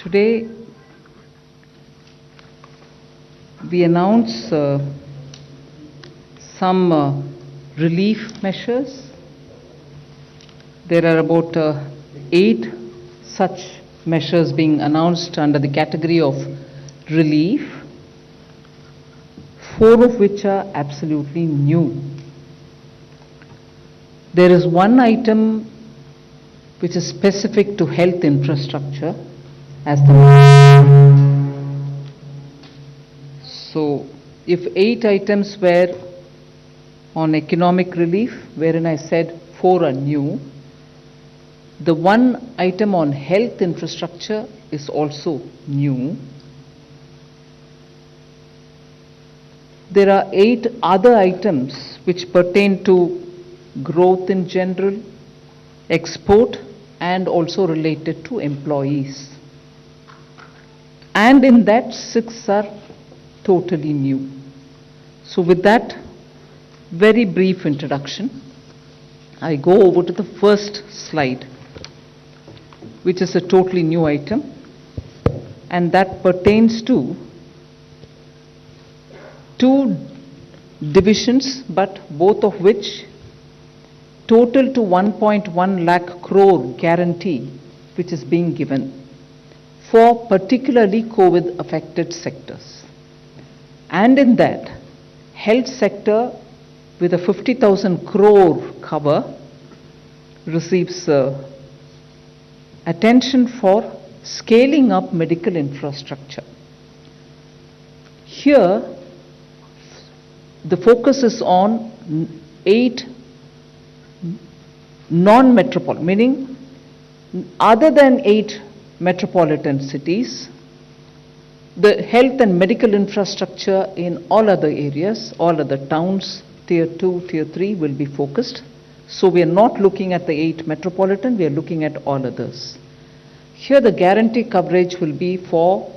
Today, we announce some relief measures. There are about 8 such measures being announced under the category of relief, 4 of which are absolutely new. There is one item which is specific to health infrastructure as so if 8 items were on economic relief, wherein I said 4 are new, the one item on health infrastructure is also new. There are 8 other items which pertain to growth in general, export, and also related to employees. And in that, 6 are totally new. So with that very brief introduction, I go over to the first slide, which is a totally new item, and that pertains to 2 divisions, but both of which total to 1.1 lakh crore guarantee which is being given for particularly COVID affected sectors. And in that, health sector with a 50,000 crore cover receives attention for scaling up medical infrastructure. Here, the focus is on 8 non-metropolitan, meaning other than 8 metropolitan cities, the health and medical infrastructure in all other areas, all other towns, tier 2, tier 3 will be focused. So we are not looking at the 8 metropolitan, we are looking at all others. Here the guarantee coverage will be for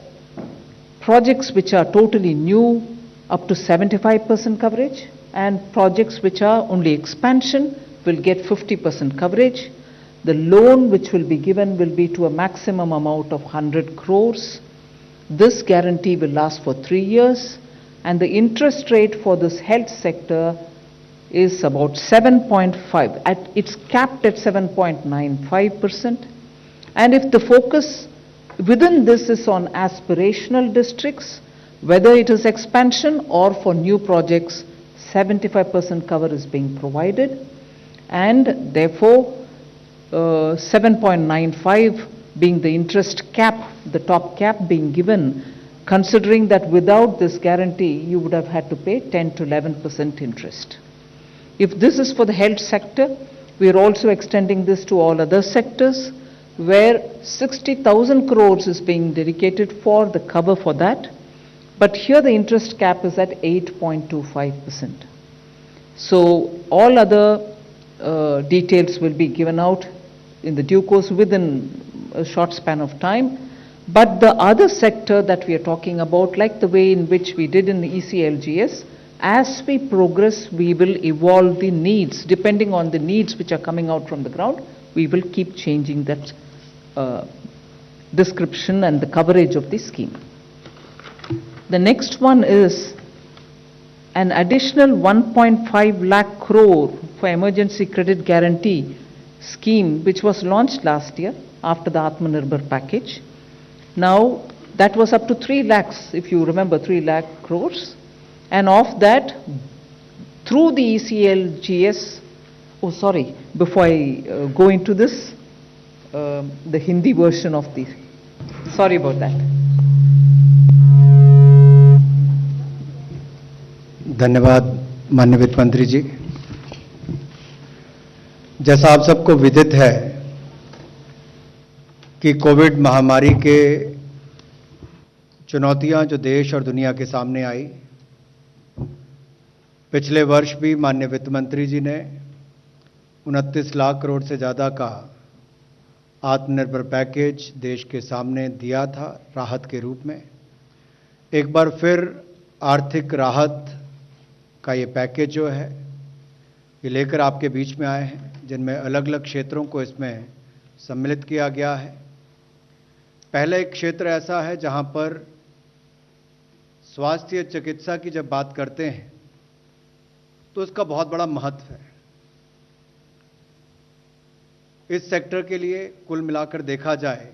projects which are totally new up to 75% coverage, and projects which are only expansion will get 50% coverage. The loan which will be given will be to a maximum amount of 100 crores. This guarantee will last for 3 years, and the interest rate for this health sector is about 7.5. It's capped at 7.95%. And if the focus within this is on aspirational districts, whether it is expansion or for new projects, 75% cover is being provided, and therefore 7.95 being the interest cap, the top cap being given, considering that without this guarantee you would have had to pay 10 to 11% interest. If this is for the health sector, we are also extending this to all other sectors where 60,000 crores is being dedicated for the cover for that. But here the interest cap is at 8.25%. So all other details will be given out in the due course within a short span of time. But the other sector that we are talking about, like the way in which we did in the ECLGS, as we progress, we will evolve the needs. Depending on the needs which are coming out from the ground, we will keep changing that description and the coverage of the scheme. The next one is an additional 1.5 lakh crore for emergency credit guarantee scheme, which was launched last year after the Atmanirbhar package. Now that was up to 3 lakhs, if you remember, 3 lakh crores. And of that, through the ECLGS, before I go into this, the Hindi version of the, sorry about that. धन्यवाद माननीय वित्त मंत्री जी। जैसा आप सबको विदित है कि कोविड महामारी के चुनौतियां जो देश और दुनिया के सामने आई, पिछले वर्ष भी माननीय वित्त मंत्री जी ने 29 लाख करोड़ से ज़्यादा का आत्मनिर्भर पैकेज देश के सामने दिया था राहत के रूप में। एक बार फिर आर्थिक राहत का ये पैकेज जो है ये लेकर आपके बीच में आए हैं, जिनमें अलग अलग क्षेत्रों को इसमें सम्मिलित किया गया है। पहला एक क्षेत्र ऐसा है जहां पर स्वास्थ्य चिकित्सा की जब बात करते हैं तो उसका बहुत बड़ा महत्व है। इस सेक्टर के लिए कुल मिलाकर देखा जाए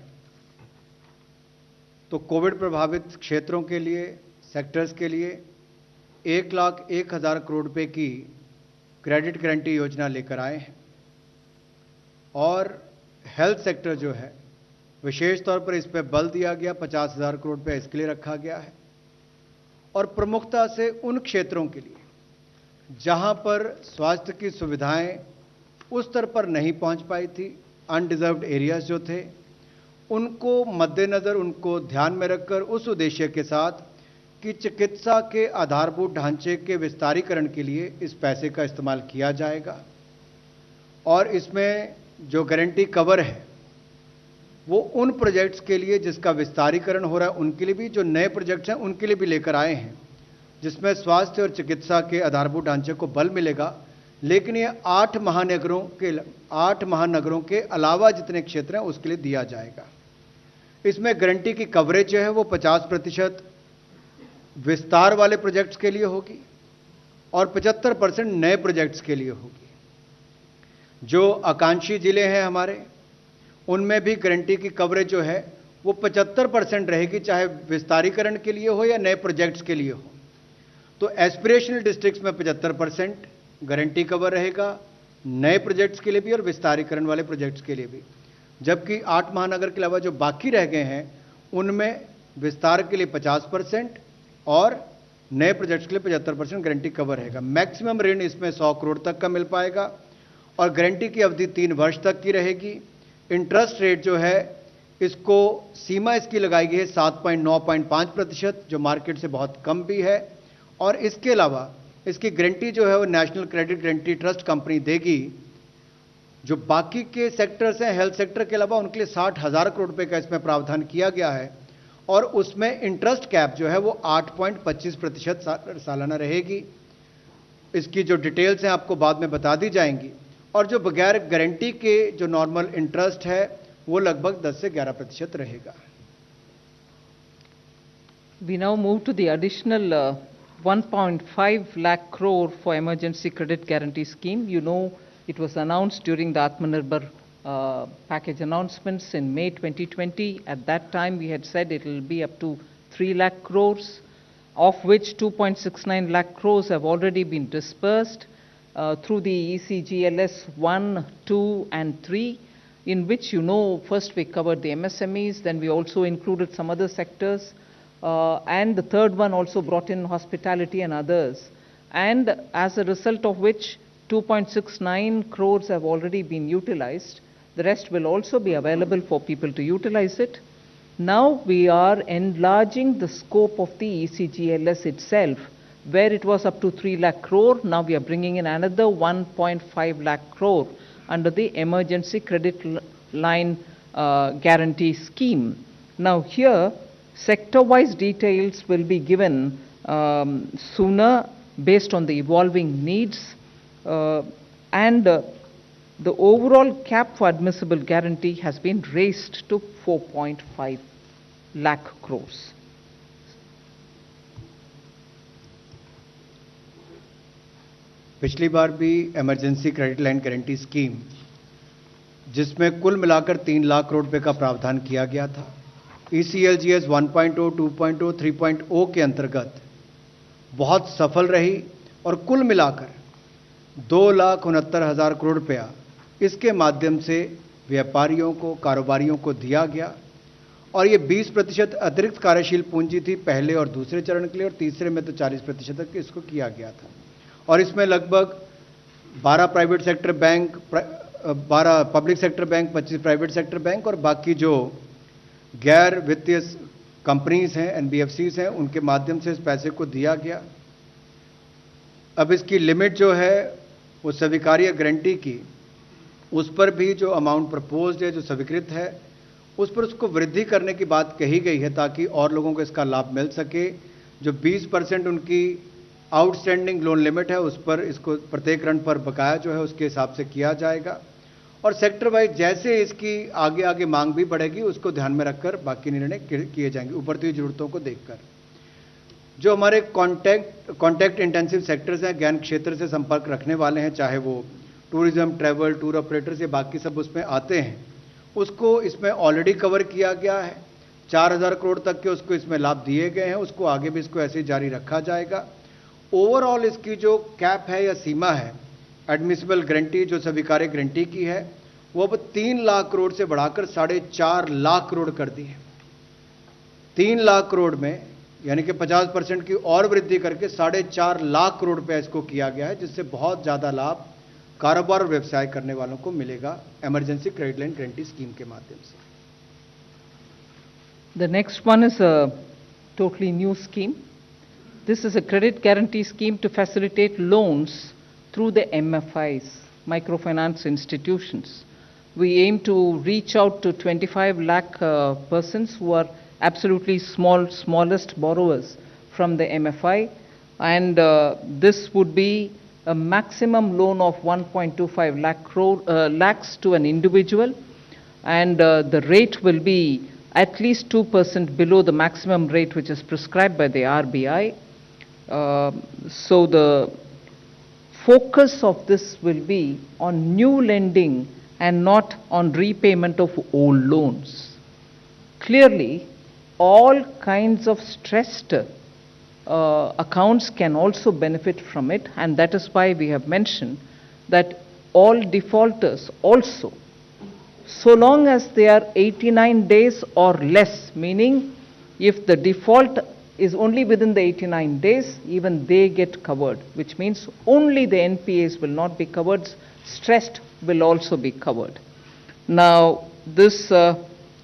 तो कोविड प्रभावित क्षेत्रों के लिए, सेक्टर्स के लिए 1,01,000 करोड़ रुपए की क्रेडिट गारंटी योजना लेकर आए हैं। और हेल्थ सेक्टर जो है विशेष तौर पर इस पर बल दिया गया, 50,000 करोड़ रुपए इसके लिए रखा गया है। और प्रमुखता से उन क्षेत्रों के लिए जहां पर स्वास्थ्य की सुविधाएं उस स्तर पर नहीं पहुंच पाई थी, अनडिजर्व्ड एरियाज जो थे, उनको मद्देनजर, उनको ध्यान में रखकर उस उद्देश्य के साथ कि चिकित्सा के आधारभूत ढांचे के विस्तारीकरण के लिए इस पैसे का इस्तेमाल किया जाएगा। और इसमें जो गारंटी कवर है वो उन प्रोजेक्ट्स के लिए जिसका विस्तारीकरण हो रहा है उनके लिए भी, जो नए प्रोजेक्ट्स हैं उनके लिए भी लेकर आए हैं, जिसमें स्वास्थ्य और चिकित्सा के आधारभूत ढांचे को बल मिलेगा। लेकिन ये 8 महानगरों के अलावा जितने क्षेत्र हैं उसके लिए दिया जाएगा। इसमें गारंटी की कवरेज जो है वो 50% विस्तार वाले प्रोजेक्ट्स के लिए होगी और 75% नए प्रोजेक्ट्स के लिए होगी। जो आकांक्षी जिले हैं हमारे, उनमें भी गारंटी की कवरेज जो है वो 75% रहेगी, चाहे विस्तारीकरण के लिए हो या नए प्रोजेक्ट्स के लिए हो। तो एस्पिरेशनल डिस्ट्रिक्ट्स में 75% गारंटी कवर रहेगा, नए प्रोजेक्ट्स के लिए भी और विस्तारीकरण वाले प्रोजेक्ट्स के लिए भी। जबकि 8 महानगर के अलावा जो बाकी रह गए हैं उनमें विस्तार के लिए 50% और नए प्रोजेक्ट्स के लिए 75% गारंटी कवर रहेगा। मैक्सिमम ऋण इसमें 100 करोड़ तक का मिल पाएगा और गारंटी की अवधि 3 वर्ष तक की रहेगी। इंटरेस्ट रेट जो है इसको सीमा इसकी लगाई गई है 7.95%, जो मार्केट से बहुत कम भी है। और इसके अलावा इसकी गारंटी जो है वो national credit guarantee trust company देगी। जो बाकी के सेक्टर्स हैं हेल्थ सेक्टर के अलावा, उनके लिए 60,000 करोड़ रुपए का इसमें प्रावधान किया गया है और उसमें इंटरेस्ट कैप जो है वो 8.25% सालाना रहेगी। इसकी जो डिटेल्स हैं आपको बाद में बता दी जाएंगी। और जो बगैर गारंटी के जो नॉर्मल इंटरेस्ट है वो लगभग 10 से 11% रहेगा। We now move to the additional 1.5 lakh crore for emergency credit guarantee scheme. You know, it was announced during the Atmanirbhar package announcements in May 2020. At that time, we had said it will be up to 3 lakh crores, of which 2.69 lakh crores have already been dispersed through the ECGLS 1, 2, and 3, in which, you know, first we covered the MSMEs, then we also included some other sectors, and the third one also brought in hospitality and others. And as a result of which, 2.69 crores have already been utilized. The rest will also be available for people to utilize it. Now we are enlarging the scope of the ECGLS itself, where it was up to 3 lakh crore. Now we are bringing in another 1.5 lakh crore under the emergency credit line guarantee scheme. Now here, sector-wise details will be given sooner based on the evolving needs, and the overall cap for admissible guarantee has been raised to 4.5 lakh crores. पिछली बार भी emergency credit line guarantee scheme, जिसमें कुल मिलाकर 3 लाख करोड़ रुपए का प्रावधान किया गया था, ECLGS 1.0, 2.0, 3.0 के अंतर्गत बहुत सफल रही और कुल मिलाकर 2,69,000 करोड़ रुपया इसके माध्यम से व्यापारियों को, कारोबारियों को दिया गया। और ये 20% अतिरिक्त कार्यशील पूंजी थी पहले और दूसरे चरण के लिए, और तीसरे में तो 40% तक इसको किया गया था। और इसमें लगभग 12 private sector bank, 12 public sector bank, 25 private sector bank और बाकी जो गैर वित्तीय कंपनीज हैं, NBFCs हैं, उनके माध्यम से इस पैसे को दिया गया। अब इसकी लिमिट जो है वो स्वीकार्य गारंटी की, उस पर भी जो अमाउंट प्रपोज्ड है, जो स्वीकृत है, उस पर उसको वृद्धि करने की बात कही गई है ताकि और लोगों को इसका लाभ मिल सके। जो 20% उनकी आउटस्टैंडिंग लोन लिमिट है, उस पर इसको प्रत्येक ऋण पर बकाया जो है उसके हिसाब से किया जाएगा। और सेक्टर वाइज जैसे इसकी आगे आगे मांग भी बढ़ेगी उसको ध्यान में रखकर बाकी निर्णय किए जाएंगे उभरती हुई जरूरतों को देखकर। जो हमारे कॉन्टैक्ट इंटेंसिव सेक्टर्स हैं, ज्ञान क्षेत्र से संपर्क रखने वाले हैं, चाहे वो टूरिज्म, ट्रैवल, टूर ऑपरेटर्स, ये बाकी सब उसमें आते हैं, उसको इसमें ऑलरेडी कवर किया गया है। 4,000 करोड़ तक के उसको इसमें लाभ दिए गए हैं, उसको आगे भी इसको ऐसे ही जारी रखा जाएगा। ओवरऑल इसकी जो कैप है या सीमा है एडमिसिबल गारंटी जो स्वीकार्य गारंटी की है, वो अब 3 लाख करोड़ से बढ़ाकर 4.5 लाख करोड़ कर दी है। 3 लाख करोड़ में यानी कि 50% की और वृद्धि करके 4.5 लाख करोड़ रुपया इसको किया गया है, जिससे बहुत ज़्यादा लाभ कारोबार और व्यवसाय करने वालों को मिलेगा emergency credit line guarantee scheme के माध्यम से। The next one is a totally new scheme. This is a credit guarantee scheme to facilitate loans through the MFIs, microfinance institutions. We aim to reach out to 25 lakh persons who are absolutely smallest borrowers from the MFI, and this would be a maximum loan of 1.25 lakhs to an individual, and the rate will be at least 2% below the maximum rate which is prescribed by the RBI. So the focus of this will be on new lending and not on repayment of old loans. Clearly, all kinds of stressed accounts can also benefit from it, and that is why we have mentioned that all defaulters also, so long as they are 89 days or less, meaning if the default is only within the 89 days, even they get covered, which means only the NPAs will not be covered, stressed will also be covered. Now, this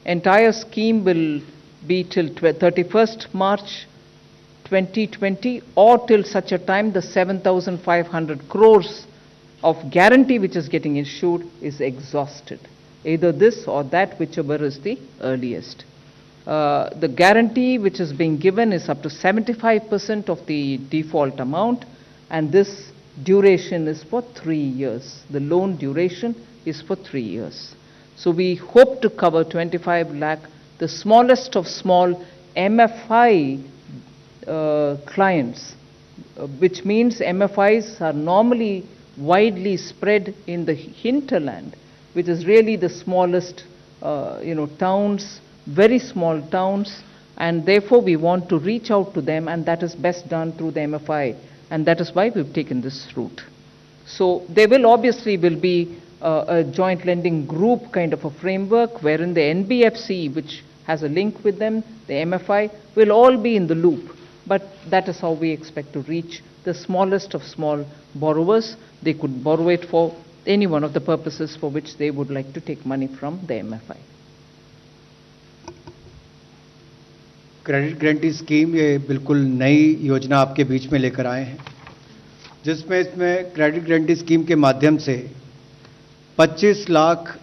entire scheme will be till 31st March 2020 or till such a time the 7,500 crores of guarantee which is getting issued is exhausted. Either this or that, whichever is the earliest. The guarantee which is being given is up to 75% of the default amount, and this duration is for 3 years. The loan duration is for 3 years. So we hope to cover 25 lakh, the smallest of small MFI clients, which means MFIs are normally widely spread in the hinterland, which is really the smallest, towns, very small towns, and therefore we want to reach out to them, and that is best done through the MFI, and that is why we've taken this route. So there will obviously be a joint lending group kind of a framework wherein the NBFC, which has a link with them, the MFI, will all be in the loop. But that is how we expect to reach the smallest of small borrowers. They could borrow it for any one of the purposes for which they would like to take money from the MFI. Credit guarantee scheme ये बिल्कुल नई योजना आपके बीच में लेकर आए हैं, जिसमें इसमें क्रेडिट गारंटी स्कीम के माध्यम से 25 लाख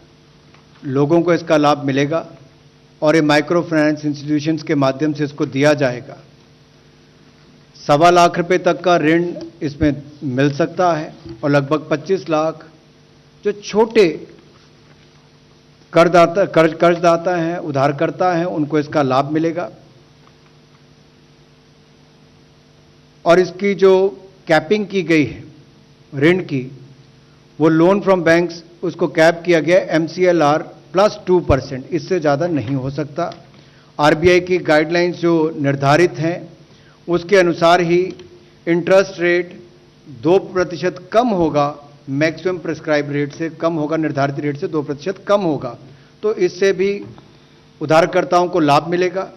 लोगों को इसका लाभ मिलेगा और ये माइक्रो फाइनेंस इंस्टीट्यूशंस के माध्यम से इसको दिया जाएगा। 1.25 लाख रुपए तक का ऋण इसमें मिल सकता है और लगभग 25 लाख जो छोटे कर्जदाता हैं, उधारकर्ता हैं, उनको इसका लाभ मिलेगा। और इसकी जो कैपिंग की गई है ऋण की, वो लोन फ्रॉम बैंक्स, उसको कैप किया गया MCLR प्लस 2%, इससे ज़्यादा नहीं हो सकता। RBI की गाइडलाइंस जो निर्धारित हैं उसके अनुसार ही इंटरेस्ट रेट 2% कम होगा, मैक्सिमम प्रिस्क्राइब रेट से कम होगा, निर्धारित रेट से 2% कम होगा, तो इससे भी उधारकर्ताओं को लाभ मिलेगा।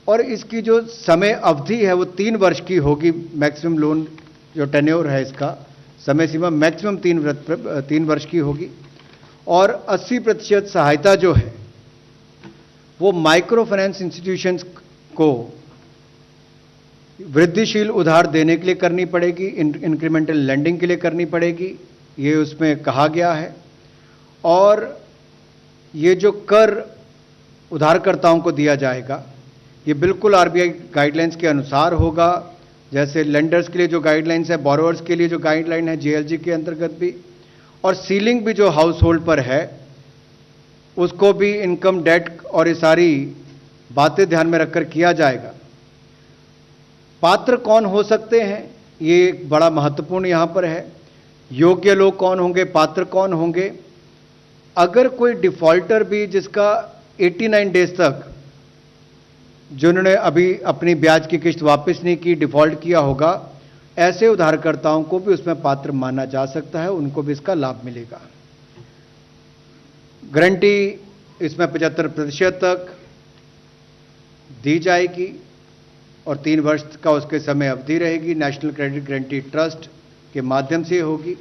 और इसकी जो समय अवधि है वो 3 वर्ष की होगी। मैक्सिमम लोन जो टेन्योर है इसका समय सीमा मैक्सिमम 3 वर्ष की होगी। और 80% सहायता जो है वो माइक्रो फाइनेंस इंस्टीट्यूशंस को वृद्धिशील उधार देने के लिए करनी पड़ेगी, इंक्रीमेंटल लेंडिंग के लिए करनी पड़ेगी, ये उसमें कहा गया है। और ये जो कर उधारकर्ताओं को दिया जाएगा ये बिल्कुल RBI गाइडलाइंस के अनुसार होगा। जैसे लेंडर्स के लिए जो गाइडलाइंस है, बोरोवर्स के लिए जो गाइडलाइन है JLG के अंतर्गत भी, और सीलिंग भी जो हाउस होल्ड पर है उसको भी इनकम डेट और ये सारी बातें ध्यान में रखकर किया जाएगा। पात्र कौन हो सकते हैं, ये एक बड़ा महत्वपूर्ण यहां पर है। योग्य लोग कौन होंगे, पात्र कौन होंगे। अगर कोई डिफॉल्टर भी जिसका 89 डेज तक जिन्होंने अभी अपनी ब्याज की किस्त वापस नहीं की, डिफॉल्ट किया होगा, ऐसे उधारकर्ताओं को भी उसमें पात्र माना जा सकता है, उनको भी इसका लाभ मिलेगा। गारंटी इसमें 75% तक दी जाएगी और 3 वर्ष का उसके समय अवधि रहेगी। नेशनल क्रेडिट गारंटी ट्रस्ट के माध्यम से होगी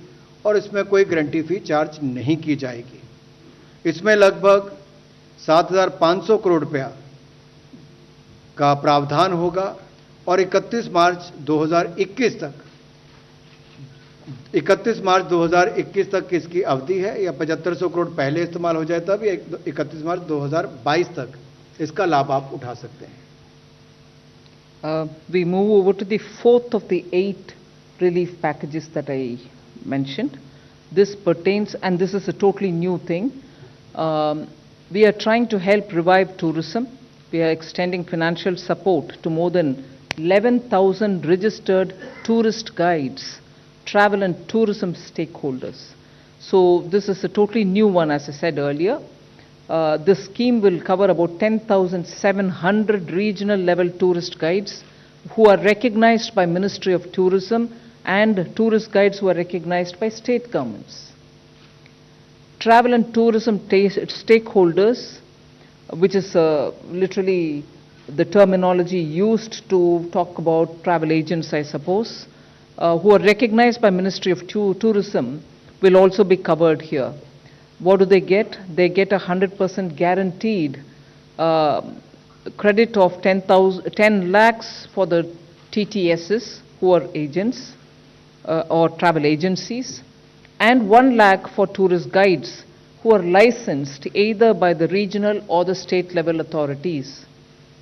और इसमें कोई गारंटी फी चार्ज नहीं की जाएगी। इसमें लगभग 7,500 करोड़ रुपया का प्रावधान होगा और 31 मार्च 2021 तक इसकी अवधि है। या 7500 करोड़ पहले इस्तेमाल हो जाए तब, या 31 मार्च 2022 तक इसका लाभ आप उठा सकते हैं। We move over to the fourth of the 8 relief packages that I mentioned. This pertains, and this is a totally new thing. We are trying to help revive tourism. We are extending financial support to more than 11,000 registered tourist guides, travel and tourism stakeholders. So this is a totally new one, as I said earlier. This scheme will cover about 10,700 regional level tourist guides who are recognized by Ministry of Tourism and tourist guides who are recognized by state governments. Travel and tourism stakeholders, which is literally the terminology used to talk about travel agents, I suppose, who are recognized by Ministry of Tourism, will also be covered here. What do they get? They get 100% guaranteed credit of 10 lakhs for the TTSs who are agents or travel agencies, and 1 lakh for tourist guides who are licensed either by the regional or the state level authorities.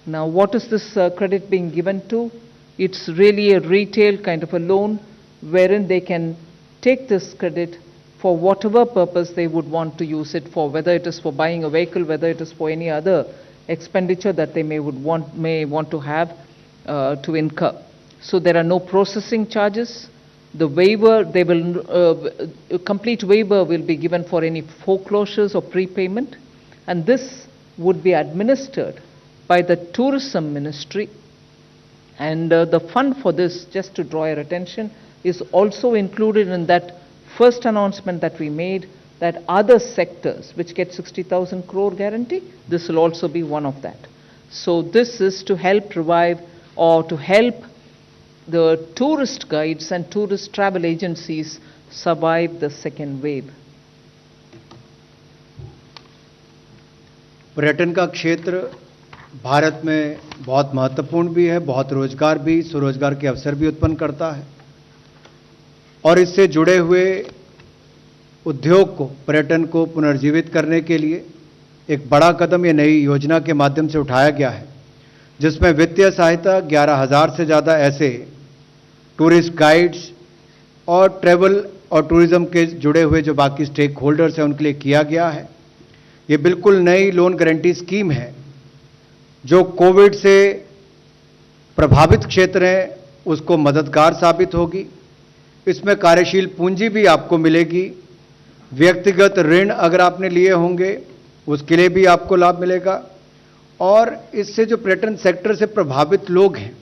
Now, what is this credit being given to? It's really a retail kind of a loan wherein they can take this credit for whatever purpose they would want to use it for, whether it is for buying a vehicle, whether it is for any other expenditure that they may want to have to incur. So there are no processing charges. The waiver, they will a complete waiver will be given for any foreclosures or prepayment, and this would be administered by the Tourism Ministry. And the fund for this, just to draw your attention, is also included in that first announcement that we made, that other sectors which get 60,000 crore guarantee, this will also be one of that. So this is to help revive or to help the tourist guides and tourist travel agencies survive the second wave. पर्यटन का क्षेत्र भारत में बहुत महत्वपूर्ण भी है, बहुत रोजगार भी, स्वरोजगार के अवसर भी उत्पन्न करता है और इससे जुड़े हुए उद्योग को, पर्यटन को पुनर्जीवित करने के लिए एक बड़ा कदम ये नई योजना के माध्यम से उठाया गया है, जिसमें वित्तीय सहायता 11,000 से ज़्यादा ऐसे टूरिस्ट गाइड्स और ट्रैवल और टूरिज्म के जुड़े हुए जो बाकी स्टेक होल्डर्स हैं उनके लिए किया गया है। ये बिल्कुल नई लोन गारंटी स्कीम है जो कोविड से प्रभावित क्षेत्र हैं उसको मददगार साबित होगी। इसमें कार्यशील पूंजी भी आपको मिलेगी, व्यक्तिगत ऋण अगर आपने लिए होंगे उसके लिए भी आपको लाभ मिलेगा और इससे जो पर्यटन सेक्टर से प्रभावित लोग हैं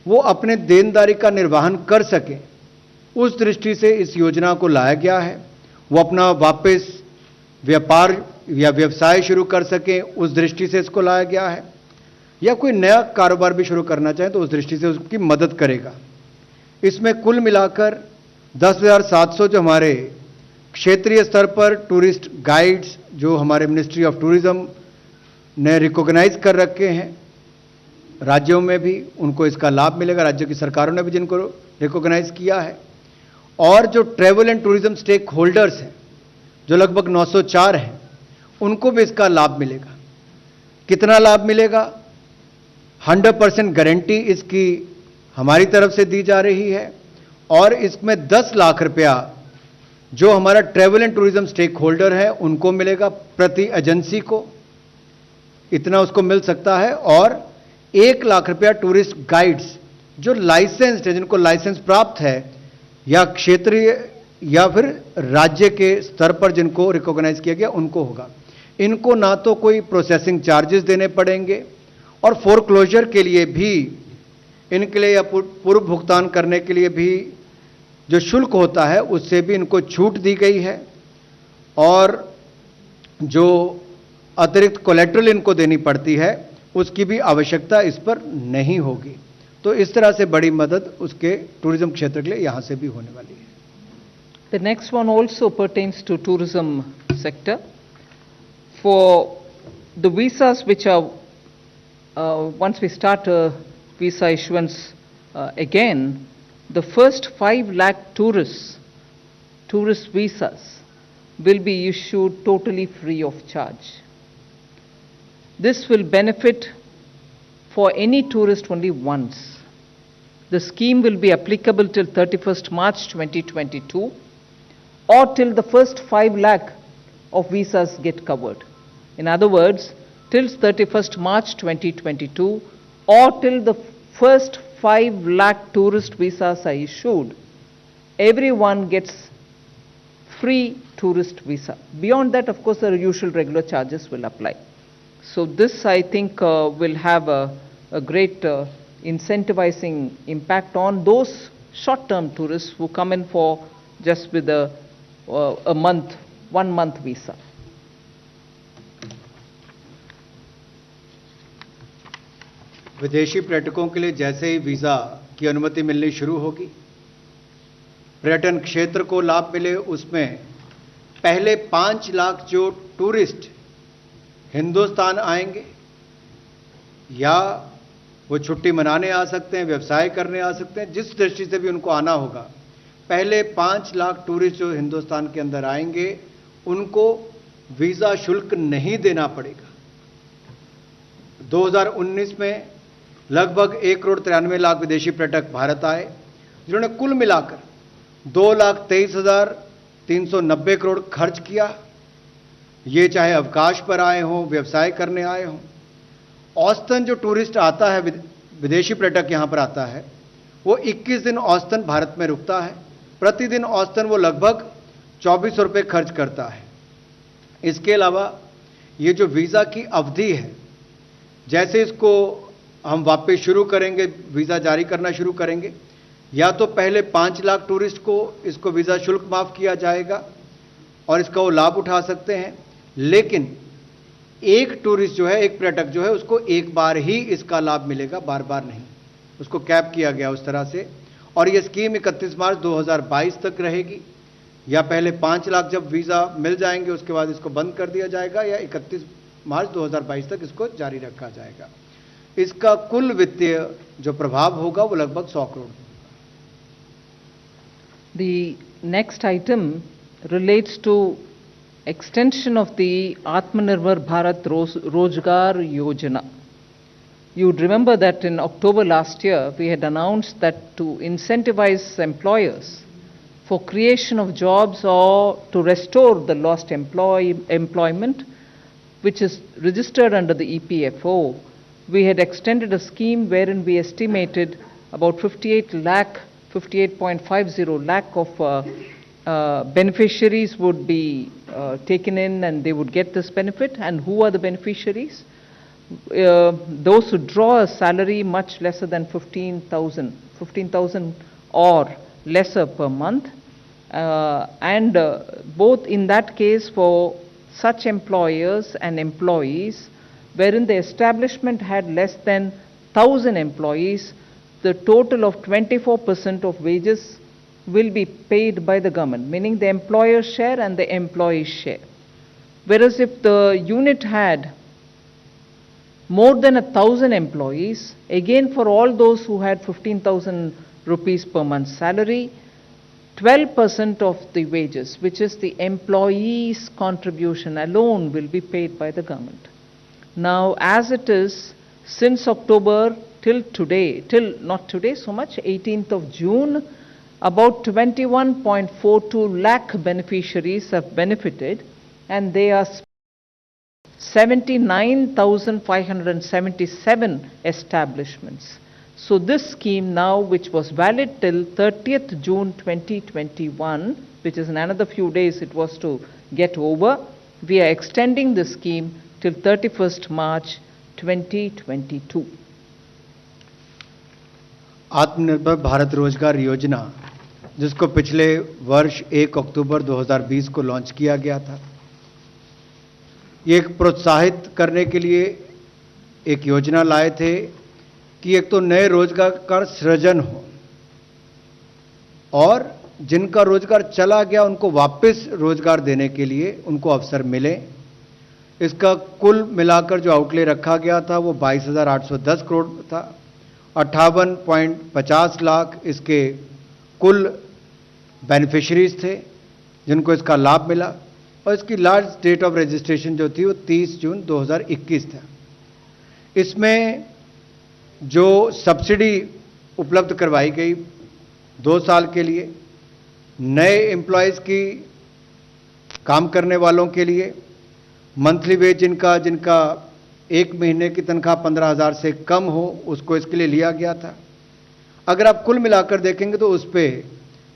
वो अपने देनदारी का निर्वहन कर सकें, उस दृष्टि से इस योजना को लाया गया है। वो अपना वापस व्यापार या व्यवसाय शुरू कर सकें, उस दृष्टि से इसको लाया गया है, या कोई नया कारोबार भी शुरू करना चाहे तो उस दृष्टि से उसकी मदद करेगा। इसमें कुल मिलाकर 10,700 जो हमारे क्षेत्रीय स्तर पर टूरिस्ट गाइड्स जो हमारे मिनिस्ट्री ऑफ टूरिज्म ने रिकॉग्नाइज कर रखे हैं, राज्यों में भी उनको इसका लाभ मिलेगा, राज्य की सरकारों ने भी जिनको रिकॉग्नाइज किया है, और जो travel and tourism stakeholders हैं जो लगभग 904 हैं उनको भी इसका लाभ मिलेगा। कितना लाभ मिलेगा? 100% गारंटी इसकी हमारी तरफ से दी जा रही है और इसमें 10 लाख रुपया जो हमारा travel and tourism stakeholder है उनको मिलेगा, प्रति एजेंसी को इतना उसको मिल सकता है, और 1 लाख रुपया टूरिस्ट गाइड्स जो लाइसेंस्ड है, जिनको लाइसेंस प्राप्त है, या क्षेत्रीय या फिर राज्य के स्तर पर जिनको रिकॉग्नाइज किया गया उनको होगा। इनको ना तो कोई प्रोसेसिंग चार्जेस देने पड़ेंगे, और फोरक्लोजर के लिए भी इनके लिए या पूर्व भुगतान करने के लिए भी जो शुल्क होता है उससे भी इनको छूट दी गई है, और जो अतिरिक्त कोलेट्रल इनको देनी पड़ती है उसकी भी आवश्यकता इस पर नहीं होगी। तो इस तरह से बड़ी मदद उसके टूरिज्म क्षेत्र के लिए यहां से भी होने वाली है। The next one also pertains to tourism sector. For the visas which are, once we start visa issuance again, the first 5 lakh tourist visas will be issued totally free of charge. This will benefit for any tourist only once. The scheme will be applicable till 31st March 2022 or till the first 5 lakh of visas get covered. In other words, till 31st March 2022 or till the first 5 lakh tourist visas are issued, everyone gets free tourist visa. Beyond that, of course, the usual regular charges will apply. So this, I think, will have a great incentivizing impact on those short-term tourists who come in for just with a month, 1 month visa. विदेशी पर्यटकों के लिए जैसे ही visa की अनुमति मिलनी शुरू होगी, पर्यटन क्षेत्र को लाभ मिले, उसमें पहले 5 लाख जो टूरिस्ट हिंदुस्तान आएंगे, या वो छुट्टी मनाने आ सकते हैं, व्यवसाय करने आ सकते हैं, जिस दृष्टि से भी उनको आना होगा, पहले 5 लाख टूरिस्ट जो हिंदुस्तान के अंदर आएंगे उनको वीजा शुल्क नहीं देना पड़ेगा। 2019 में लगभग 1,93,00,000 विदेशी पर्यटक भारत आए, जिन्होंने कुल मिलाकर 2,23,390 करोड़ खर्च किया। ये चाहे अवकाश पर आए हों, व्यवसाय करने आए हों। औसतन जो टूरिस्ट आता है, विदेशी पर्यटक यहां पर आता है, वो 21 दिन औसतन भारत में रुकता है। प्रतिदिन औसतन वो लगभग 24 रुपये खर्च करता है। इसके अलावा ये जो वीजा की अवधि है, जैसे इसको हम वापस शुरू करेंगे, वीजा जारी करना शुरू करेंगे, या तो पहले 5 लाख टूरिस्ट को इसको वीजा शुल्क माफ किया जाएगा और इसका वो लाभ उठा सकते हैं, लेकिन एक टूरिस्ट जो है, एक पर्यटक जो है, उसको एक बार ही इसका लाभ मिलेगा, बार बार नहीं। उसको कैप किया गया उस तरह से, और ये स्कीम 31 मार्च 2022 तक रहेगी, या पहले 5 लाख जब वीजा मिल जाएंगे उसके बाद इसको बंद कर दिया जाएगा, या 31 मार्च 2022 तक इसको जारी रखा जाएगा। इसका कुल वित्तीय जो प्रभाव होगा वो लगभग 100 crore. The next item relates to extension of the Atmanirbhar Bharat Rozgar Yojana. You would remember that in October last year, we had announced that to incentivize employers for creation of jobs or to restore the lost employment, which is registered under the EPFO, we had extended a scheme wherein we estimated about 58.50 lakh of beneficiaries would be taken in and they would get this benefit. And who are the beneficiaries? Those who draw a salary much lesser than 15,000 or lesser per month, and both in that case for such employers and employees wherein the establishment had less than 1,000 employees, the total of 24% of wages will be paid by the government, meaning the employer share and the employee share. Whereas if the unit had more than 1,000 employees, again for all those who had 15,000 rupees per month salary, 12% of the wages, which is the employee's contribution alone, will be paid by the government. Now, as it is, since October till today, till not today so much, 18th of June, About 21.42 lakh beneficiaries have benefited, and they are 79,577 establishments. So this scheme now, which was valid till 30th June 2021, which is in another few days it was to get over, we are extending the scheme till 31st March 2022. आत्मनिर्भर भारत रोजगार योजना, जिसको पिछले वर्ष 1 अक्टूबर 2020 को launch किया गया था, ये एक प्रोत्साहित करने के लिए एक योजना लाए थे कि एक तो नए रोजगार का सृजन हो और जिनका रोजगार चला गया उनको वापस रोजगार देने के लिए उनको अवसर मिले। इसका कुल मिलाकर जो आउटले रखा गया था वो 22,810 करोड़ था। 58.50 लाख इसके कुल बेनिफिशरीज थे जिनको इसका लाभ मिला, और इसकी लास्ट डेट ऑफ रजिस्ट्रेशन जो थी वो 30 जून 2021 था। इसमें जो सब्सिडी उपलब्ध करवाई गई 2 साल के लिए नए एम्प्लॉयज़ की, काम करने वालों के लिए, मंथली वेज जिनका 1 महीने की तनख्वाह 15,000 से कम हो उसको इसके लिए लिया गया था। अगर आप कुल मिलाकर देखेंगे तो उस पर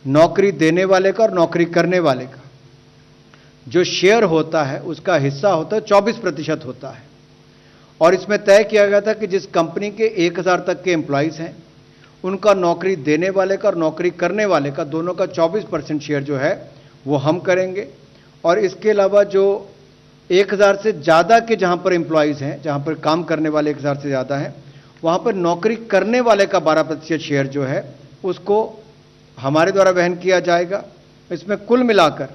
नौकरी देने वाले का और नौकरी करने वाले का जो शेयर होता है उसका हिस्सा होता है 24% होता है। और इसमें तय किया गया था कि जिस कंपनी के 1,000 तक के एम्प्लॉयज़ हैं उनका नौकरी देने वाले का और नौकरी करने वाले का दोनों का 24% शेयर जो है वो हम करेंगे। और इसके अलावा जो 1,000 से ज़्यादा के जहाँ पर एम्प्लॉयज़ हैं, जहाँ पर काम करने वाले 1,000 से ज़्यादा हैं, वहाँ पर नौकरी करने वाले का 12% शेयर जो है उसको हमारे द्वारा वहन किया जाएगा। इसमें कुल मिलाकर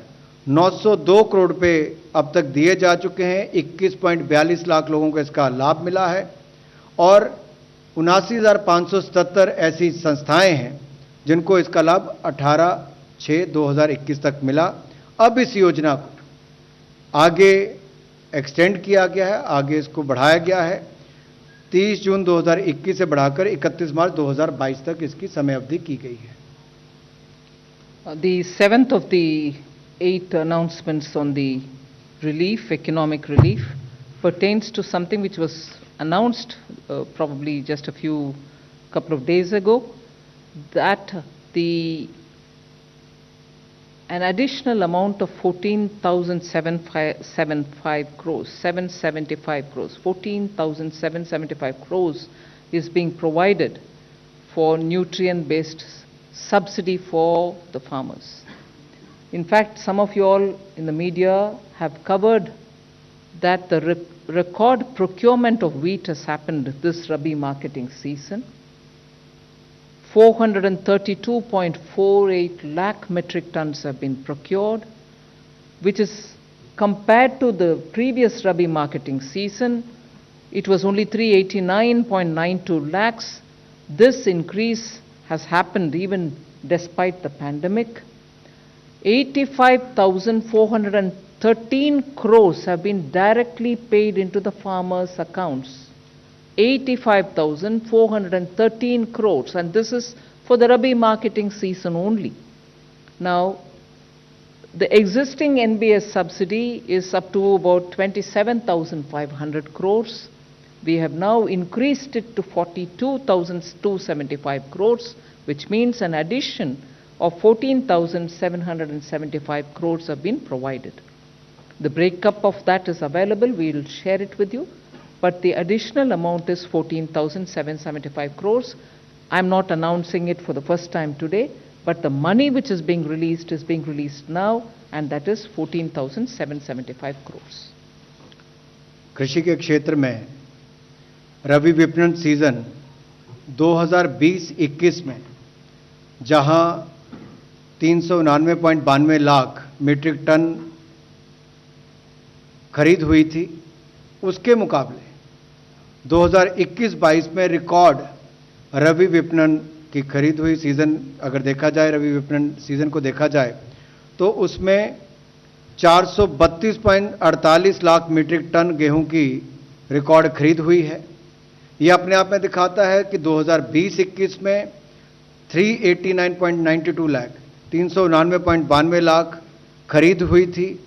902 करोड़ रुपये अब तक दिए जा चुके हैं। 21.42 लाख लोगों को इसका लाभ मिला है और 79,577 ऐसी संस्थाएं हैं जिनको इसका लाभ 18/6/2021 तक मिला। अब इस योजना को आगे एक्सटेंड किया गया है, आगे इसको बढ़ाया गया है। 30 जून 2021 से बढ़ाकर 31 मार्च 2022 तक इसकी समय अवधि की गई है। The 7th of the 8 announcements on the relief, economic relief, pertains to something which was announced probably just a couple of days ago, that an additional amount of 14,775 crores, 14,775 crores is being provided for nutrient-based subsidy for the farmers. In fact, some of you all in the media have covered that the record procurement of wheat has happened this Rabi marketing season. 432.48 lakh metric tons have been procured, which is compared to the previous Rabi marketing season, it was only 389.92 lakhs. This increase has happened even despite the pandemic. 85,413 crores have been directly paid into the farmers' accounts. 85,413 crores, and this is for the Rabi marketing season only. Now, the existing NBS subsidy is up to about 27,500 crores. We have now increased it to 42,275 crores, which means an addition of 14,775 crores have been provided. The breakup of that is available. We will share it with you. But the additional amount is 14,775 crores. I'm not announcing it for the first time today, but the money which is being released now, and that is 14,775 crores. कृषि के क्षेत्र में रबी विपणन season 2020-21 में जहां 399.92 lakh metric ton खरीद हुई थी, उसके मुकाबले 2021-22 में रिकॉर्ड रबी विपणन की खरीद हुई। सीजन अगर देखा जाए, रबी विपणन सीजन को देखा जाए तो उसमें 432.48 लाख मीट्रिक टन गेहूं की रिकॉर्ड खरीद हुई है। यह अपने आप में दिखाता है कि 2020-21 में 389.92 लाख 399.92 लाख खरीद हुई थी,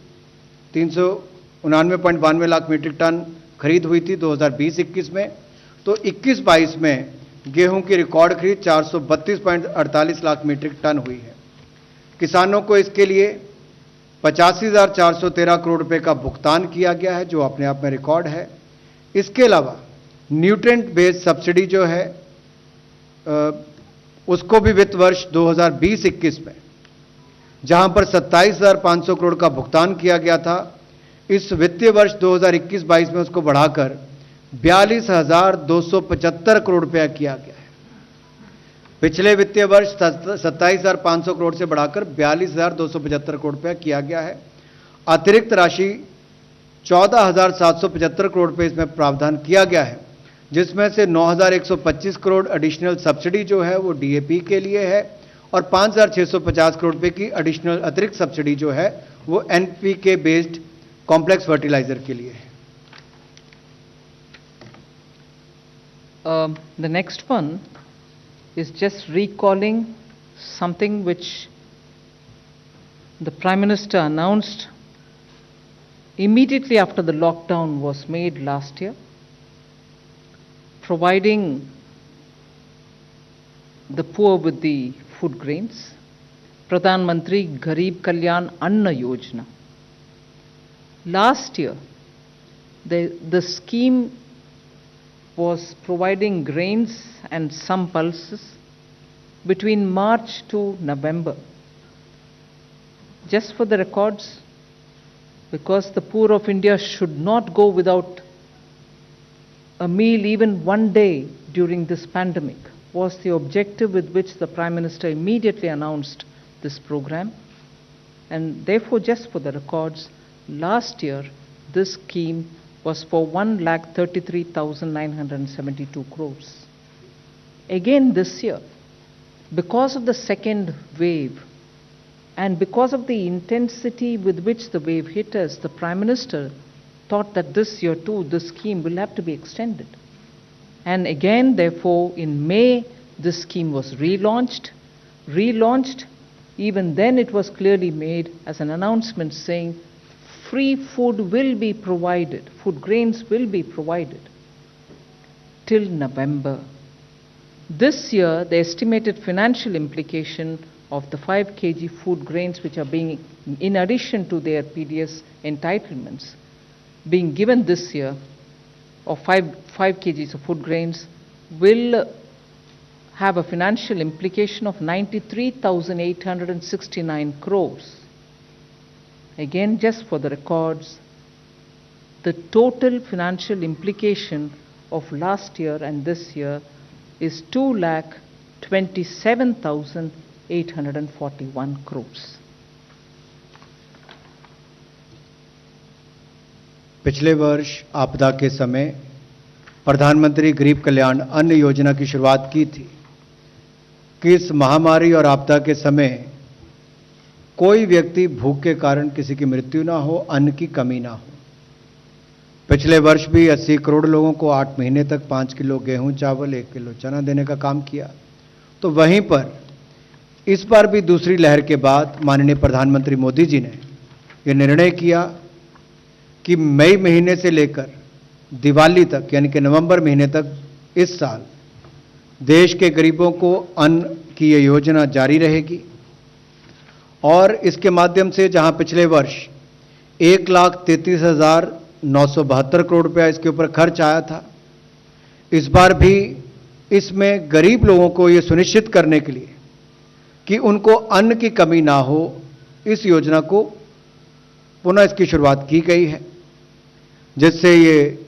399.92 लाख मीट्रिक टन खरीद हुई थी 2020-21 में। तो 21-22 में गेहूं की रिकॉर्ड खरीद 432.48 लाख मीट्रिक टन हुई है। किसानों को इसके लिए 85,413 करोड़ रुपए का भुगतान किया गया है, जो अपने आप में रिकॉर्ड है। इसके अलावा न्यूट्रिएंट बेस्ड सब्सिडी जो है उसको भी वित्त वर्ष 2020-21 में जहां पर 27,500 करोड़ का भुगतान किया गया था, इस वित्तीय वर्ष 2021-22 में उसको बढ़ाकर 42,275 करोड़ रुपया किया गया है। पिछले वित्तीय वर्ष 27,500 करोड़ से बढ़ाकर 42,275 करोड़ रुपया किया गया है। अतिरिक्त राशि 14,775 करोड़ रुपये इसमें प्रावधान किया गया है, जिसमें से 9,125 करोड़ एडिशनल सब्सिडी जो है वो डीएपी के लिए है और 5,650 करोड़ रुपए की एडिशनल अतिरिक्त सब्सिडी जो है वो एनपीके बेस्ड कॉम्प्लेक्स फर्टिलाइजर के लिए है। The next one is just recalling something which the Prime Minister announced immediately after the lockdown was made last year, providing the poor with the food grains, Pradhan Mantri Garib Kalyan Anna Yojana. Last year, the scheme was providing grains and some pulses between March to November. Just for the records, because the poor of India should not go without a meal even one day during this pandemic, was the objective with which the Prime Minister immediately announced this program. And therefore, just for the records, last year this scheme was for 1,33,972 crores. Again this year, because of the second wave and because of the intensity with which the wave hit us, the Prime Minister thought that this year too this scheme will have to be extended. And again, therefore, in May, this scheme was relaunched. Even then it was clearly made as an announcement saying free food will be provided, food grains will be provided till November. This year, the estimated financial implication of the 5 kg food grains which are being, in addition to their PDS entitlements, being given this year, of 5 kgs of food grains, will have a financial implication of 93,869 crores. Again, just for the records, the total financial implication of last year and this year is 2,27,841 crores. पिछले वर्ष आपदा के समय प्रधानमंत्री गरीब कल्याण अन्न योजना की शुरुआत की थी कि इस महामारी और आपदा के समय कोई व्यक्ति भूख के कारण किसी की मृत्यु ना हो, अन्न की कमी ना हो। पिछले वर्ष भी 80 करोड़ लोगों को 8 महीने तक 5 किलो गेहूं चावल 1 किलो चना देने का काम किया। तो वहीं पर इस बार भी दूसरी लहर के बाद माननीय प्रधानमंत्री मोदी जी ने यह निर्णय किया कि मई महीने से लेकर दिवाली तक यानी कि नवंबर महीने तक इस साल देश के गरीबों को अन्न की यह योजना जारी रहेगी। और इसके माध्यम से जहां पिछले वर्ष 1,33,972 करोड़ रुपया इसके ऊपर खर्च आया था, इस बार भी इसमें गरीब लोगों को यह सुनिश्चित करने के लिए कि उनको अन्न की कमी ना हो, इस योजना को पुनः इसकी शुरुआत की गई है, जिससे ये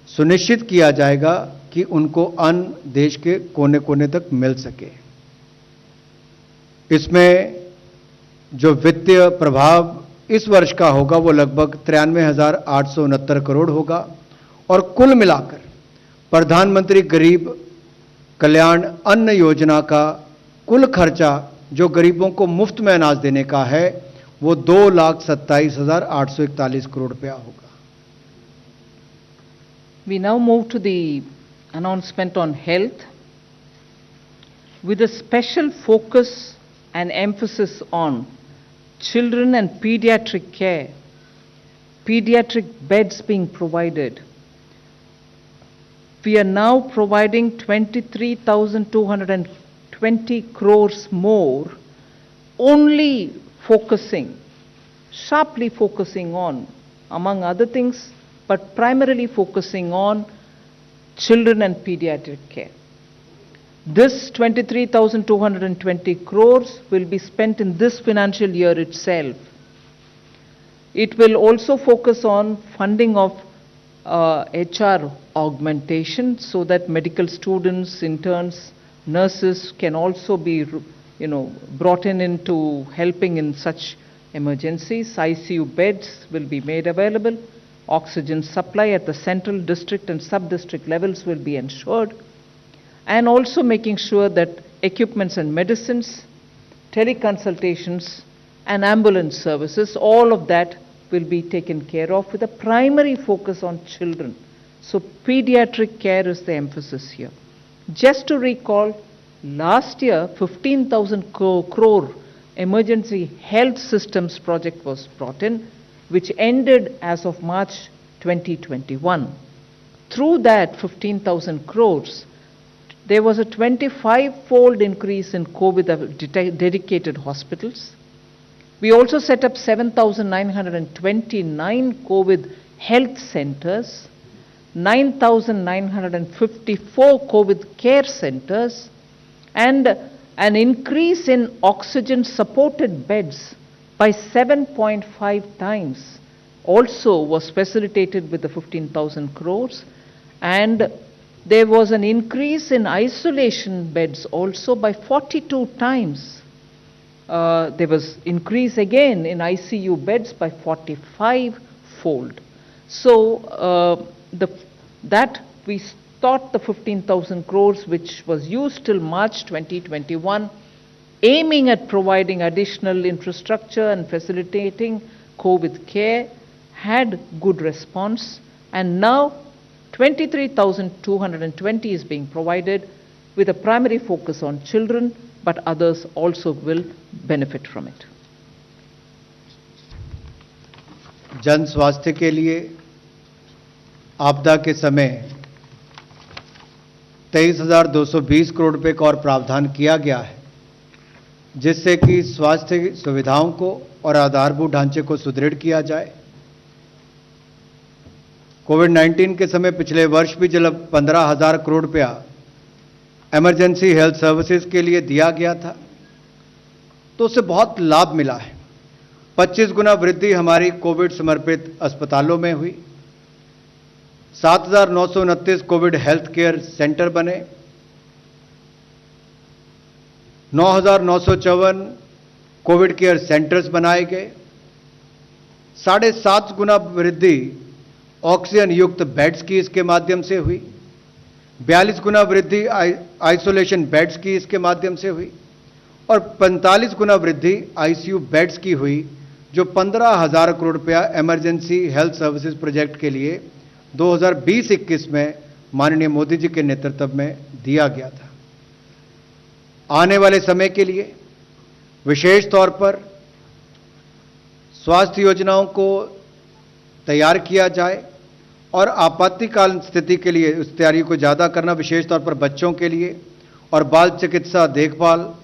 सुनिश्चित किया जाएगा कि उनको अन्न देश के कोने कोने तक मिल सके। इसमें जो वित्तीय प्रभाव इस वर्ष का होगा वो लगभग 93,869 करोड़ होगा और कुल मिलाकर प्रधानमंत्री गरीब कल्याण अन्न योजना का कुल खर्चा जो गरीबों को मुफ्त में अनाज देने का है वो 2,27,841 करोड़ रुपया होगा। We now move to the announcement on health. with a special focus and emphasis on children and pediatric care, pediatric beds being provided. We are now providing 23,220 crores more, only focusing, sharply focusing on, among other things, but primarily focusing on children and pediatric care. This 23,220 crores will be spent in this financial year itself. It will also focus on funding of HR augmentation so that medical students, interns, nurses can also be, brought into helping in such emergencies. ICU beds will be made available. Oxygen supply at the central, district and sub-district levels will be ensured. And also making sure that equipments and medicines, teleconsultations and ambulance services, all of that will be taken care of with a primary focus on children. So pediatric care is the emphasis here. Just to recall, last year 15,000 crore emergency health systems project was brought in, which ended as of March 2021. Through that 15,000 crores, there was a 25-fold increase in COVID dedicated hospitals. We also set up 7,929 COVID health centers, 9,954 COVID care centers, and an increase in oxygen supported beds by 7.5 times also was facilitated with the 15,000 crores. And there was an increase in isolation beds also by 42 times. There was increase again in ICU beds by 45-fold. So that we thought the 15,000 crores which was used till March 2021, aiming at providing additional infrastructure and facilitating COVID care, had good response, and now 23,220 is being provided with a primary focus on children, but others also will benefit from it. जन स्वास्थ्य के लिए आपदा के समय 23,220 करोड़ रुपए का और प्रावधान किया गया है, जिससे कि स्वास्थ्य सुविधाओं को और आधारभूत ढांचे को सुदृढ़ किया जाए। कोविड-19 के समय पिछले वर्ष भी जब 15,000 करोड़ रुपया इमरजेंसी हेल्थ सर्विसेज के लिए दिया गया था, तो उससे बहुत लाभ मिला है। 25 गुना वृद्धि हमारी कोविड समर्पित अस्पतालों में हुई। 7,929 कोविड हेल्थ केयर सेंटर बने, 9,954 कोविड केयर सेंटर्स बनाए गए, 7.5 गुना वृद्धि ऑक्सीजन युक्त बेड्स की इसके माध्यम से हुई, 42 गुना वृद्धि आइसोलेशन बेड्स की इसके माध्यम से हुई और 45 गुना वृद्धि आईसीयू बेड्स की हुई, जो 15,000 करोड़ रुपया इमरजेंसी हेल्थ सर्विसेज प्रोजेक्ट के लिए 2020-21 में माननीय मोदी जी के नेतृत्व में दिया गया था। आने वाले समय के लिए विशेष तौर पर स्वास्थ्य योजनाओं को तैयार किया जाए और आपातकालीन स्थिति के लिए उस तैयारी को ज़्यादा करना, विशेष तौर पर बच्चों के लिए और बाल चिकित्सा देखभाल,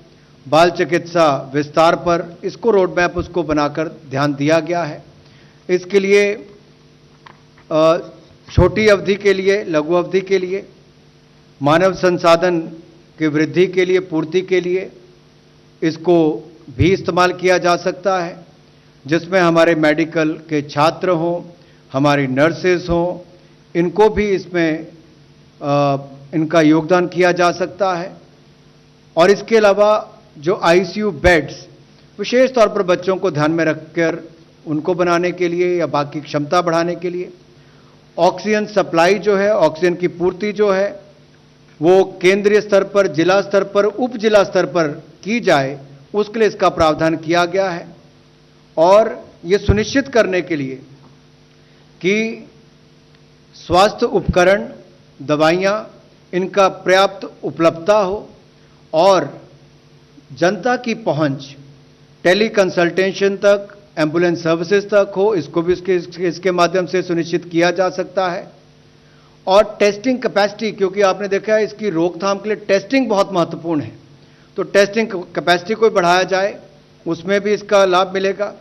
बाल चिकित्सा विस्तार पर इसको रोड मैप उसको बनाकर ध्यान दिया गया है। इसके लिए छोटी अवधि के लिए, लघु अवधि के लिए, मानव संसाधन की वृद्धि के लिए, पूर्ति के लिए इसको भी इस्तेमाल किया जा सकता है, जिसमें हमारे मेडिकल के छात्र हों, हमारी नर्सेज हों, इनको भी इसमें इनका योगदान किया जा सकता है। और इसके अलावा जो आईसीयू बेड्स विशेष तौर पर बच्चों को ध्यान में रखकर उनको बनाने के लिए या बाकी क्षमता बढ़ाने के लिए, ऑक्सीजन सप्लाई जो है, ऑक्सीजन की पूर्ति जो है, वो केंद्रीय स्तर पर, जिला स्तर पर, उप जिला स्तर पर की जाए, उसके लिए इसका प्रावधान किया गया है। और ये सुनिश्चित करने के लिए कि स्वास्थ्य उपकरण, दवाइयाँ, इनका पर्याप्त उपलब्धता हो और जनता की पहुंच टेली कंसल्टेशन तक, एम्बुलेंस सर्विसेज तक हो, इसको भी इसके माध्यम से सुनिश्चित किया जा सकता है। और टेस्टिंग कैपेसिटी, क्योंकि आपने देखा है इसकी रोकथाम के लिए टेस्टिंग बहुत महत्वपूर्ण है, तो टेस्टिंग कैपेसिटी को बढ़ाया जाए, उसमें भी इसका लाभ मिलेगा।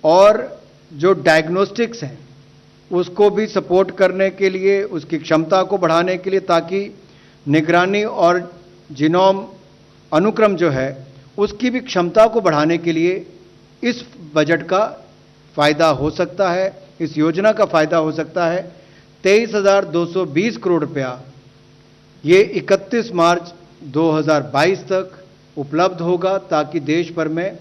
और जो डायग्नोस्टिक्स हैं उसको भी सपोर्ट करने के लिए, उसकी क्षमता को बढ़ाने के लिए, ताकि निगरानी और जीनोम अनुक्रम जो है उसकी भी क्षमता को बढ़ाने के लिए इस बजट का फायदा हो सकता है, इस योजना का फायदा हो सकता है। 23,220 करोड़ रुपया ये 31 मार्च 2022 तक उपलब्ध होगा, ताकि देश भर में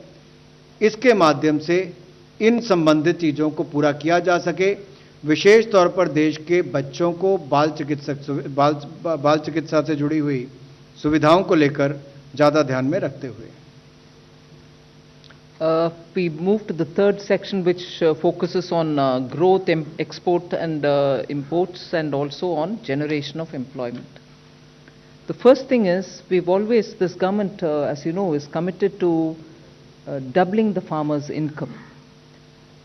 इसके माध्यम से इन संबंधित चीज़ों को पूरा किया जा सके। विशेष तौर पर देश के बच्चों को बाल चिकित्सा से जुड़ी हुई सुविधाओं को लेकर ज़्यादा ध्यान में रखते हुए। We move to the third section, which focuses on growth, export and imports, and also on generation of employment. The first thing is, this government, as you know, is committed to doubling the farmers' income,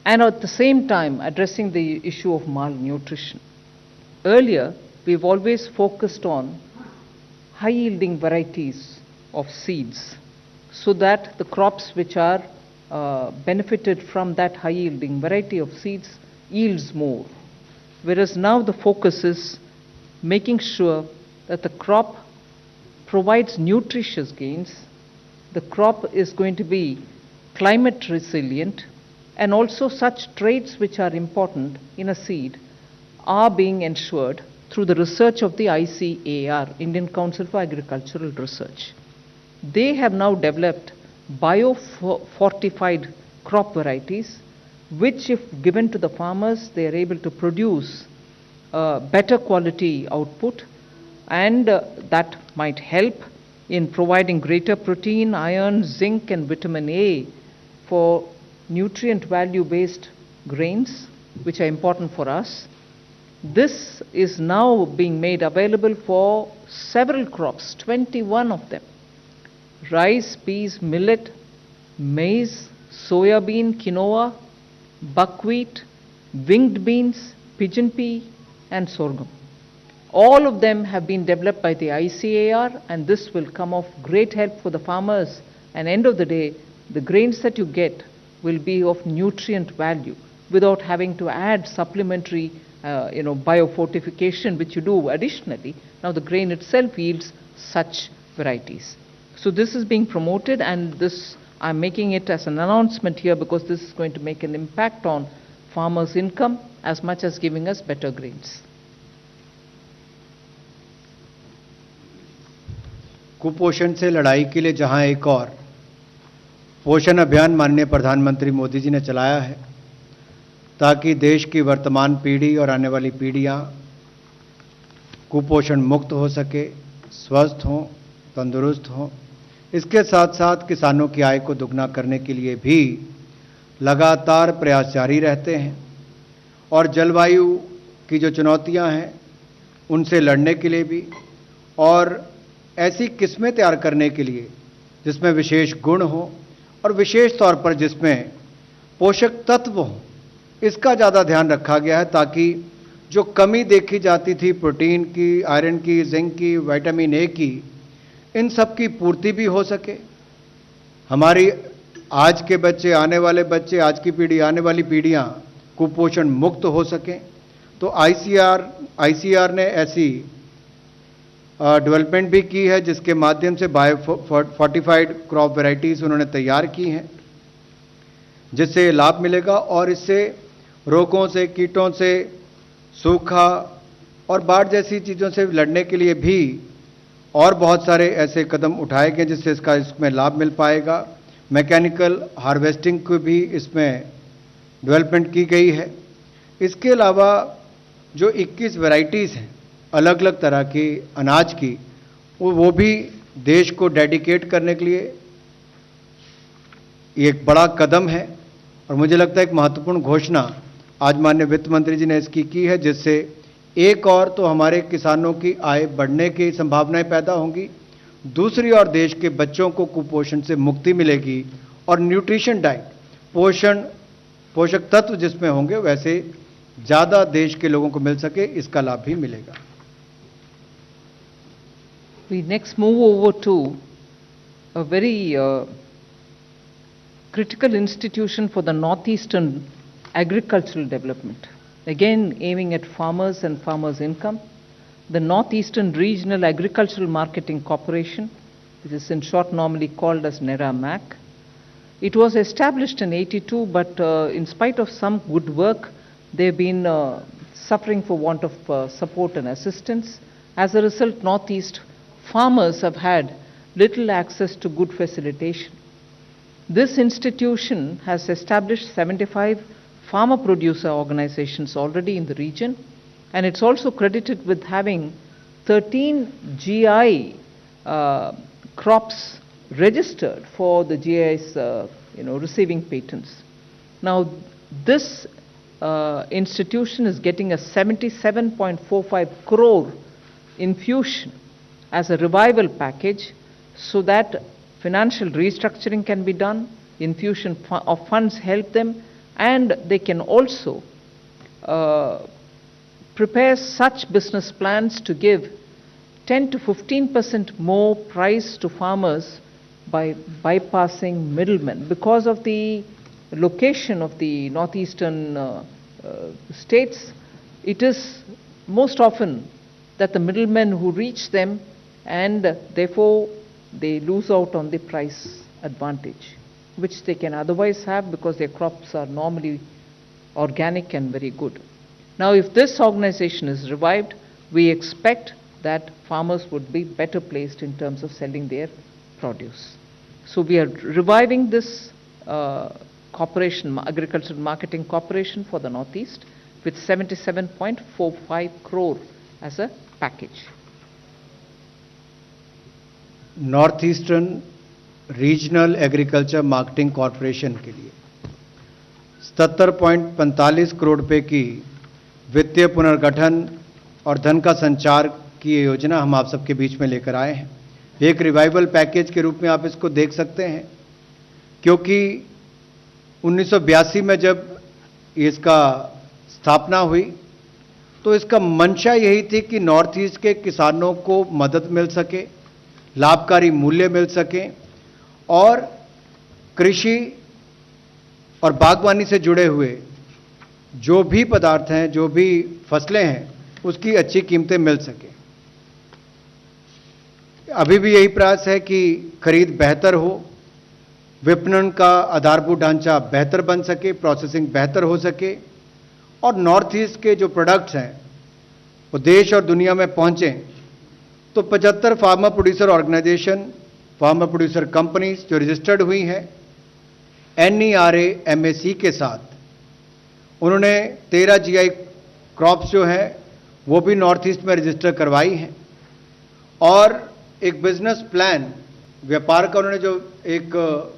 and at the same time addressing the issue of malnutrition. Earlier, we've always focused on high-yielding varieties of seeds, so that the crops which are benefited from that high-yielding variety of seeds yields more. Whereas now the focus is making sure that the crop provides nutritious gains, the crop is going to be climate resilient, and also such traits which are important in a seed are being ensured through the research of the ICAR, Indian Council for Agricultural Research. They have now developed bio-fortified crop varieties, which if given to the farmers, they are able to produce better quality output, and that might help in providing greater protein, iron, zinc and vitamin A for nutrient value based grains, which are important for us. This is now being made available for several crops, 21 of them: rice, peas, millet, maize, soya bean, quinoa, buckwheat, winged beans, pigeon pea, and sorghum. All of them have been developed by the ICAR, and this will come of great help for the farmers. And end of the day, the grains that you get will be of nutrient value without having to add supplementary biofortification, which you do additionally. Now the grain itself yields such varieties. So this is being promoted, and this I'm making it as an announcement here because this is going to make an impact on farmers' income as much as giving us better grains. कुपोषण से लड़ाई के लिए जहां एक और पोषण अभियान माननीय प्रधानमंत्री मोदी जी ने चलाया है, ताकि देश की वर्तमान पीढ़ी और आने वाली पीढ़ियां कुपोषण मुक्त हो सके, स्वस्थ हों, तंदुरुस्त हों, इसके साथ साथ किसानों की आय को दुगना करने के लिए भी लगातार प्रयास जारी रहते हैं। और जलवायु की जो चुनौतियां हैं उनसे लड़ने के लिए भी, और ऐसी किस्में तैयार करने के लिए जिसमें विशेष गुण हो और विशेष तौर पर जिसमें पोषक तत्व हो, इसका ज़्यादा ध्यान रखा गया है, ताकि जो कमी देखी जाती थी प्रोटीन की, आयरन की, जिंक की, विटामिन ए की, इन सब की पूर्ति भी हो सके। हमारी आज के बच्चे, आने वाले बच्चे, आज की पीढ़ी, आने वाली पीढ़ियां कुपोषण मुक्त हो सकें। तो आईसीआर ने ऐसी डेवलपमेंट भी की है, जिसके माध्यम से बायोफोर्टिफाइड क्रॉप वैरायटीज उन्होंने तैयार की हैं, जिससे लाभ मिलेगा। और इससे रोगों से, कीटों से, सूखा और बाढ़ जैसी चीज़ों से लड़ने के लिए भी और बहुत सारे ऐसे कदम उठाए गए जिससे इसमें लाभ मिल पाएगा। मैकेनिकल हार्वेस्टिंग को भी इसमें डेवलपमेंट की गई है। इसके अलावा जो 21 वैरायटीज़ हैं अलग अलग तरह की अनाज की, वो भी देश को डेडिकेट करने के लिए एक बड़ा कदम है। और मुझे लगता है एक महत्वपूर्ण घोषणा आज माननीय वित्त मंत्री जी ने इसकी की है, जिससे एक और तो हमारे किसानों की आय बढ़ने की संभावनाएं पैदा होंगी, दूसरी ओर देश के बच्चों को कुपोषण से मुक्ति मिलेगी और न्यूट्रिशन डाइट, पोषक तत्व जिसमें होंगे वैसे ज़्यादा देश के लोगों को मिल सके, इसका लाभ भी मिलेगा। We next move over to a very critical institution for the northeastern agricultural development. Again, aiming at farmers and farmers' income, the Northeastern Regional Agricultural Marketing Corporation, which is in short normally called as NERA-MAC. It was established in '82, but in spite of some good work, they've been suffering for want of support and assistance. As a result, Northeast farmers have had little access to good facilitation. This institution has established 75 farmer producer organizations already in the region, and it's also credited with having 13 GI crops registered for the GIs receiving patents. Now this institution is getting a 77.45 crore infusion as a revival package so that financial restructuring can be done, infusion of funds help them, and they can also prepare such business plans to give 10 to 15% more price to farmers by bypassing middlemen. Because of the location of the northeastern states, it is most often that the middlemen who reach them, and therefore they lose out on the price advantage, which they can otherwise have because their crops are normally organic and very good. Now, if this organization is revived, we expect that farmers would be better placed in terms of selling their produce. So we are reviving this corporation, Agricultural Marketing Corporation for the Northeast with 77.45 crore as a package. North eastern regional agriculture marketing corporation के लिए 77.45 करोड़ रुपए की वित्तीय पुनर्गठन और धन का संचार की ये योजना हम आप सबके बीच में लेकर आए हैं। एक रिवाइवल पैकेज के रूप में आप इसको देख सकते हैं, क्योंकि 1982 में जब इसका स्थापना हुई तो इसका मंशा यही थी कि नॉर्थ ईस्ट के किसानों को मदद मिल सके, लाभकारी मूल्य मिल सके और कृषि और बागवानी से जुड़े हुए जो भी पदार्थ हैं, जो भी फसलें हैं, उसकी अच्छी कीमतें मिल सके। अभी भी यही प्रयास है कि खरीद बेहतर हो, विपणन का आधारभूत ढांचा बेहतर बन सके, प्रोसेसिंग बेहतर हो सके और नॉर्थ ईस्ट के जो प्रोडक्ट्स हैं वो देश और दुनिया में पहुंचें। तो 75 farmer producer organisation, farmer producer companies जो रजिस्टर्ड हुई हैं NERA MAC के साथ, उन्होंने 13 GI क्रॉप्स जो हैं वो भी नॉर्थ ईस्ट में रजिस्टर करवाई हैं और एक बिजनेस प्लान, व्यापार का उन्होंने जो एक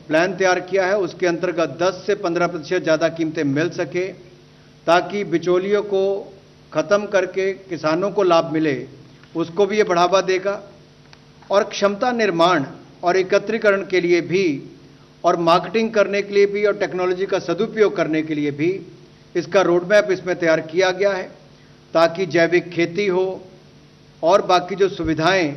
प्लान तैयार किया है उसके अंतर्गत 10 से 15% ज़्यादा कीमतें मिल सके ताकि बिचौलियों को ख़त्म करके किसानों को लाभ मिले, उसको भी ये बढ़ावा देगा और क्षमता निर्माण और एकत्रीकरण के लिए भी और मार्केटिंग करने के लिए भी और टेक्नोलॉजी का सदुपयोग करने के लिए भी इसका रोड मैप इसमें तैयार किया गया है ताकि जैविक खेती हो और बाकी जो सुविधाएं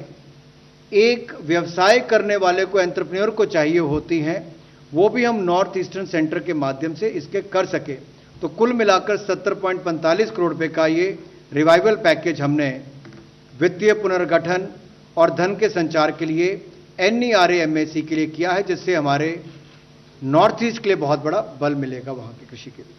एक व्यवसाय करने वाले को, एंटरप्रेन्योर को चाहिए होती हैं, वो भी हम नॉर्थ ईस्टर्न सेंटर के माध्यम से इसके कर सके। तो कुल मिलाकर 70.45 करोड़ रुपए का ये रिवाइवल पैकेज हमने वित्तीय पुनर्गठन और धन के संचार के लिए NERA MAC के लिए किया है, जिससे हमारे नॉर्थ ईस्ट के लिए बहुत बड़ा बल मिलेगा वहां की कृषि के लिए।